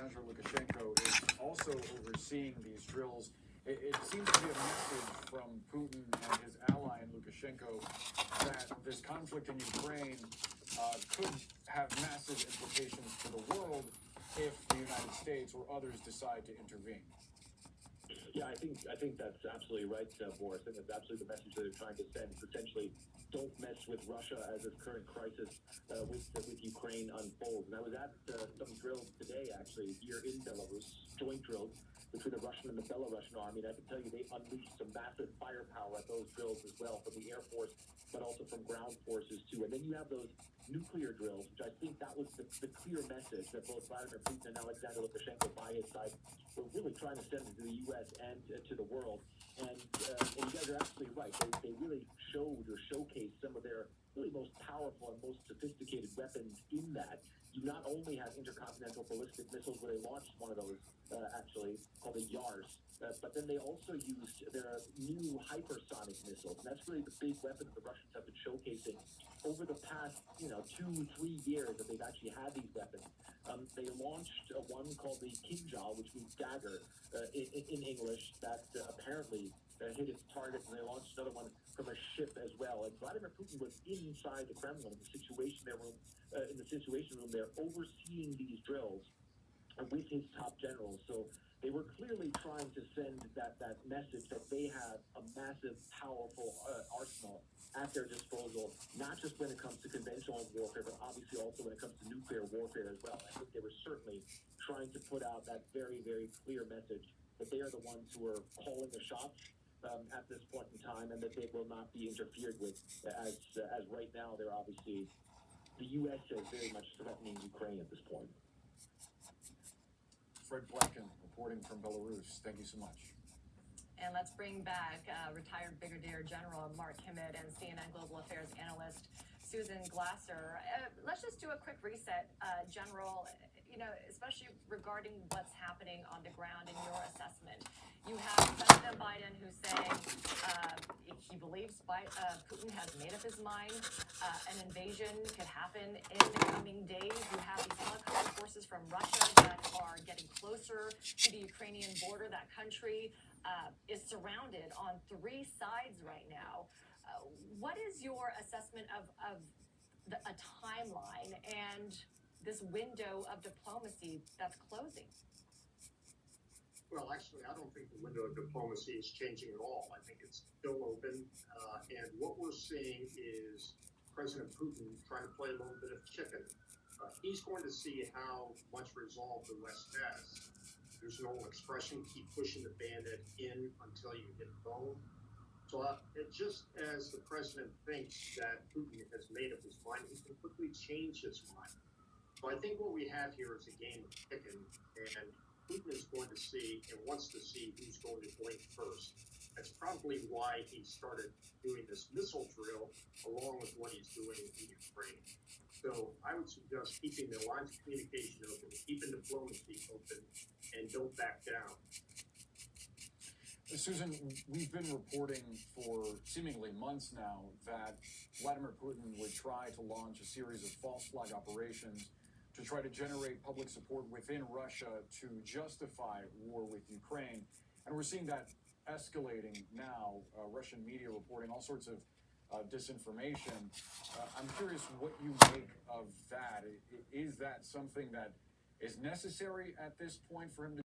Alexander Lukashenko is also overseeing these drills. It seems to be a message from Putin and his ally in Lukashenko that this conflict in Ukraine could have massive implications for the world if the United States or others decide to intervene. Yeah, I think that's absolutely right, Boris. I think that's absolutely the message that they're trying to send. Essentially, don't mess with Russia as this current crisis with Ukraine unfolds. And I was at some drills today, actually, here in Belarus, joint drills between the Russian and the Belarusian army. And I can tell you they unleashed some massive firepower at those drills as well, from the Air Force, but also from ground forces, too. And then you have those nuclear drills, which I think that was the clear message that both Vladimir Putin and Alexander Lukashenko, by his side, were really trying to send to the U.S. and to the world. And you guys are absolutely right. They really showed or showcased some of their really most powerful and most sophisticated weapons in that. You not only have intercontinental ballistic missiles, where they launched one of those, actually, called the YARS, but then they also used their new hypersonic missiles. And that's really the big weapon the Russians have been showcasing over the past, 2-3 years that they've actually had these weapons. They launched one called the Kinjal, which means dagger in English, that apparently hit its target, and they launched another one from a ship as well. And Vladimir Putin was inside the Kremlin in the Situation Room there, overseeing these drills with his top generals. So they were clearly trying to send that message that they have a massive, powerful arsenal at their disposal, not just when it comes to conventional warfare, but obviously also when it comes to nuclear warfare as well. I think they were certainly trying to put out that very, very clear message that they are the ones who are calling the shots at this point in time, and that they will not be interfered with, as right now they're obviously, the U.S. is very much threatening Ukraine at this point. Fred Blanken reporting from Belarus. Thank you so much. And let's bring back retired Brigadier General Mark Kimmett and CNN Global Affairs analyst Susan Glasser. Let's just do a quick reset, General, especially regarding what's happening on the ground in your assessment. You have President Biden who's saying he believes Putin has made up his mind. An invasion could happen in the coming days. You have these helicopter forces from Russia that are getting closer to the Ukrainian border. That country is surrounded on 3 sides right now. What is your assessment of a timeline and this window of diplomacy that's closing? Well, actually, I don't think the window of diplomacy is changing at all. I think it's still open. And what we're seeing is President Putin trying to play a little bit of chicken. He's going to see how much resolve the West has. There's an old expression, keep pushing the bandit in until you hit bone. So just as the president thinks that Putin has made up his mind, he can quickly change his mind. So I think what we have here is a game of chicken, and Putin is going to see and wants to see who's going to blink first. That's probably why he started doing this missile drill along with what he's doing in Ukraine. So I would suggest keeping the lines of communication open, keeping diplomacy open, and don't back down. Susan, we've been reporting for seemingly months now that Vladimir Putin would try to launch a series of false flag operations to try to generate public support within Russia to justify war with Ukraine. And we're seeing that escalating now, Russian media reporting all sorts of disinformation. I'm curious what you make of that. Is that something that is necessary at this point for him to